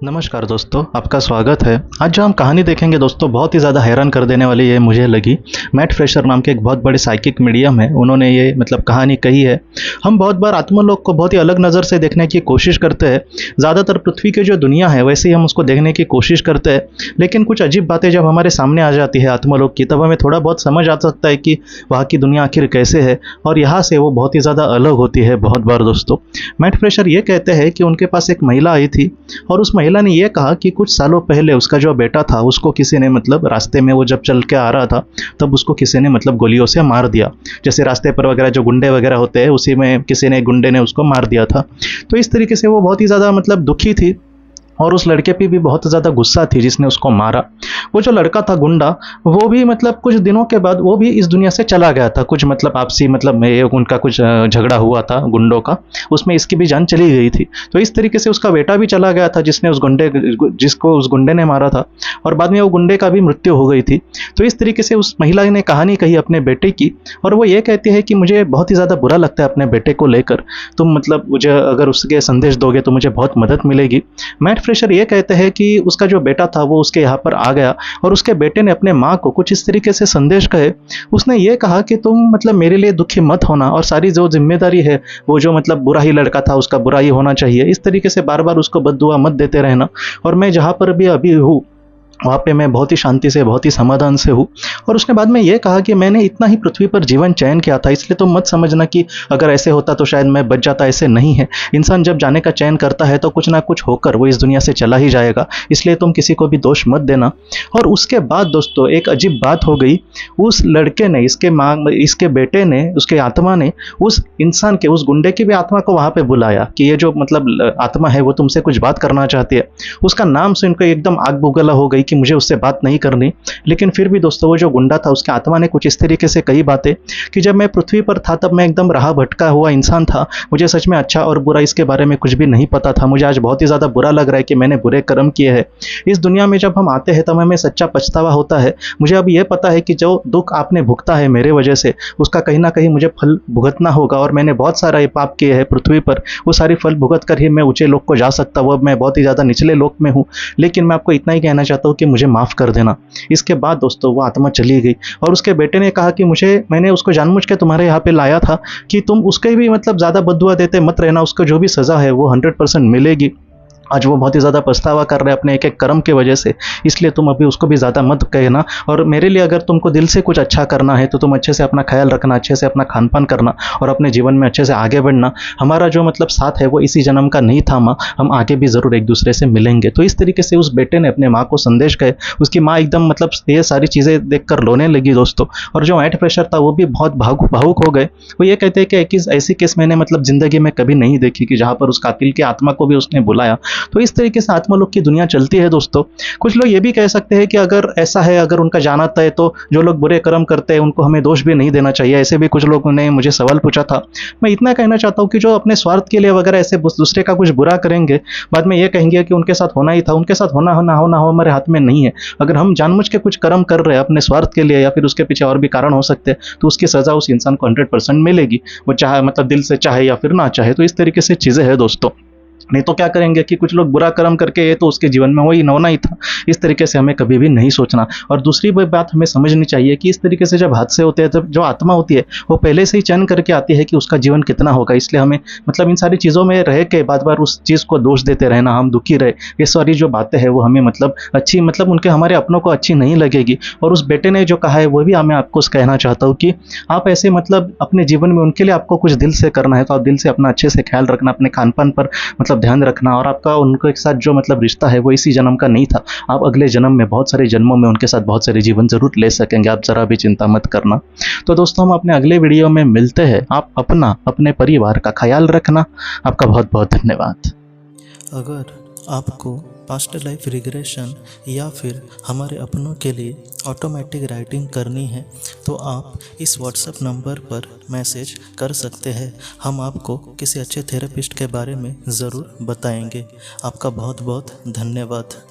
नमस्कार दोस्तों, आपका स्वागत है। आज जो हम कहानी देखेंगे दोस्तों, बहुत ही ज़्यादा हैरान कर देने वाली ये मुझे लगी। मैट फ्रेशर नाम के एक बहुत बड़े साइकिक मीडियम है, उन्होंने ये कहानी कही है। हम बहुत बार आत्मलोक को बहुत ही अलग नज़र से देखने की कोशिश करते हैं। ज़्यादातर पृथ्वी की जो दुनिया है वैसे ही हम उसको देखने की कोशिश करते हैं, लेकिन कुछ अजीब बातें जब हमारे सामने आ जाती है आत्मलोक की, तब हमें थोड़ा बहुत समझ आ सकता है कि वहाँ की दुनिया आखिर कैसे है और यहाँ से वो बहुत ही ज़्यादा अलग होती है बहुत बार दोस्तों। मैट फ्रेशर ये कहते हैं कि उनके पास एक महिला आई थी और उस महिला ने यह कहा कि कुछ सालों पहले उसका जो बेटा था उसको किसी ने रास्ते में वो जब चल के आ रहा था तब उसको किसी ने गोलियों से मार दिया। जैसे रास्ते पर वगैरह जो गुंडे वगैरह होते हैं उसी में किसी ने गुंडे ने उसको मार दिया था। तो इस तरीके से वो बहुत ही ज़्यादा दुखी थी और उस लड़के पे भी बहुत ज़्यादा गुस्सा थी जिसने उसको मारा। वो जो लड़का था गुंडा, वो भी कुछ दिनों के बाद वो भी इस दुनिया से चला गया था। कुछ आपसी में उनका कुछ झगड़ा हुआ था गुंडों का, उसमें इसकी भी जान चली गई थी। तो इस तरीके से उसका बेटा भी चला गया था जिसने जिसको उस गुंडे ने मारा था, और बाद में वो गुंडे का भी मृत्यु हो गई थी। तो इस तरीके से उस महिला ने कहानी कही अपने बेटे की, और वो ये कहती है कि मुझे बहुत ही ज़्यादा बुरा लगता है अपने बेटे को लेकर। तुम मुझे अगर उसके संदेश दोगे तो मुझे बहुत मदद मिलेगी। मैट फ्रेशर ये कहते हैं कि उसका जो बेटा था वो उसके यहाँ पर आ गया और उसके बेटे ने अपने माँ को कुछ इस तरीके से संदेश कहे। उसने ये कहा कि तुम मेरे लिए दुखी मत होना, और सारी जो जिम्मेदारी है वो जो बुरा ही लड़का था उसका बुरा ही होना चाहिए। इस तरीके से बार बार उसको बद्दुआ मत देते रहना, और मैं जहाँ पर भी अभी हूँ वहाँ पे मैं बहुत ही शांति से बहुत ही समाधान से हूँ। और उसने बाद में ये कहा कि मैंने इतना ही पृथ्वी पर जीवन चयन किया था, इसलिए तुम मत समझना कि अगर ऐसे होता तो शायद मैं बच जाता। ऐसे नहीं है, इंसान जब जाने का चयन करता है तो कुछ ना कुछ होकर वो इस दुनिया से चला ही जाएगा, इसलिए तुम किसी को भी दोष मत देना। और उसके बाद दोस्तों एक अजीब बात हो गई। उस लड़के ने, इसके बेटे ने, उसके आत्मा ने उस इंसान के, उस गुंडे की भी आत्मा को वहाँ पे बुलाया कि ये जो आत्मा है वो तुमसे कुछ बात करना चाहती है। उसका नाम सुनकर एकदम आग बुगला हो गई कि मुझे उससे बात नहीं करनी। लेकिन फिर भी दोस्तों वो जो गुंडा था उसके आत्मा ने कुछ इस तरीके से कही बातें कि जब मैं पृथ्वी पर था तब मैं एकदम राह भटका हुआ इंसान था, मुझे सच में अच्छा और बुरा इसके बारे में कुछ भी नहीं पता था। मुझे आज बहुत ही ज़्यादा बुरा लग रहा है कि मैंने बुरे कर्म किए हैं। इस दुनिया में जब हम आते हैं तब हमें सच्चा पछतावा होता है। मुझे अब ये पता है कि जो दुख आपने भुगता है मेरे वजह से, उसका कहीं ना कहीं मुझे फल भुगतना होगा, और मैंने बहुत सारा पाप किए हैं पृथ्वी पर। वो सारी फल भुगत कर ही मैं ऊंचे लोक को जा सकता हूँ। अब मैं बहुत ही ज़्यादा निचले लोक में हूँ, लेकिन मैं आपको इतना ही कहना चाहता हूँ कि मुझे माफ़ कर देना। इसके बाद दोस्तों वो आत्मा चली गई, और उसके बेटे ने कहा कि मैंने उसको जानबूझ के तुम्हारे यहाँ पे लाया था कि तुम उसके भी ज़्यादा बद्दुआ देते मत रहना, उसको जो भी सज़ा है वो 100% मिलेगी। आज वो बहुत ही ज़्यादा पछतावा कर रहे हैं अपने एक एक कर्म की वजह से, इसलिए तुम अभी उसको भी ज़्यादा मत कहना। और मेरे लिए अगर तुमको दिल से कुछ अच्छा करना है तो तुम अच्छे से अपना ख्याल रखना, अच्छे से अपना खान पान करना और अपने जीवन में अच्छे से आगे बढ़ना। हमारा जो साथ है वो इसी जन्म का नहीं था माँ, हम आगे भी ज़रूर एक दूसरे से मिलेंगे। तो इस तरीके से उस बेटे ने अपने माँ को संदेश कहे। उसकी माँ एकदम ये सारी चीज़ें देख कर रोने लगी दोस्तों, और जो मैट फ्रेशर था वो भी बहुत भावुक हो गए। वो ये कहते हैं कि ऐसी केस मैंने ज़िंदगी में कभी नहीं देखी कि जहाँ पर उस कातिल की आत्मा को भी उसने बुलाया। तो इस तरीके से आत्मलोक की दुनिया चलती है दोस्तों। कुछ लोग ये भी कह सकते हैं कि अगर ऐसा है, अगर उनका जाना तय, तो जो लोग बुरे कर्म करते हैं उनको हमें दोष भी नहीं देना चाहिए। ऐसे भी कुछ लोगों ने मुझे सवाल पूछा था। मैं इतना कहना चाहता हूँ कि जो अपने स्वार्थ के लिए वगैरह ऐसे दूसरे का कुछ बुरा करेंगे, बाद में ये कहेंगे कि उनके साथ होना ही था, उनके साथ होना हो हमारे हाथ में नहीं है। अगर हम जानबूझ के कुछ कर्म कर रहे हैं अपने स्वार्थ के लिए, या फिर उसके पीछे और भी कारण हो सकते हैं, तो उसकी सजा उस इंसान को 100% मिलेगी, वो चाहे दिल से चाहे या फिर ना चाहे। तो इस तरीके से चीज़ें हैं दोस्तों। नहीं तो क्या करेंगे कि कुछ लोग बुरा कर्म करके ये तो उसके जीवन में वही होना ही था। इस तरीके से हमें कभी भी नहीं सोचना। और दूसरी बात हमें समझनी चाहिए कि इस तरीके से जब हादसे होते हैं तब जो आत्मा होती है वो पहले से ही चयन करके आती है कि उसका जीवन कितना होगा। इसलिए हमें इन सारी चीज़ों में रह के बार बार उस चीज़ को दोष देते रहना, हम दुखी रहे, ये सारी जो बातें हैं वो हमें अच्छी उनके हमारे अपनों को अच्छी नहीं लगेगी। और उस बेटे ने जो कहा है वो भी मैं आपको कहना चाहता हूँ कि आप ऐसे अपने जीवन में उनके लिए आपको कुछ दिल से करना है तो आप दिल से अपना अच्छे से ख्याल रखना, अपने खान पान पर ध्यान रखना। और आपका उनके साथ जो रिश्ता है वो इसी जन्म का नहीं था, आप अगले जन्म में बहुत सारे जन्मों में उनके साथ बहुत सारे जीवन जरूर ले सकेंगे। आप जरा भी चिंता मत करना। तो दोस्तों हम अपने अगले वीडियो में मिलते हैं। आप अपने परिवार का ख्याल रखना। आपका बहुत बहुत धन्यवाद। अगर आपको पास्ट लाइफ रिग्रेशन या फिर हमारे अपनों के लिए ऑटोमेटिक राइटिंग करनी है तो आप इस व्हाट्सएप नंबर पर मैसेज कर सकते हैं। हम आपको किसी अच्छे थेरेपिस्ट के बारे में ज़रूर बताएंगे। आपका बहुत बहुत धन्यवाद।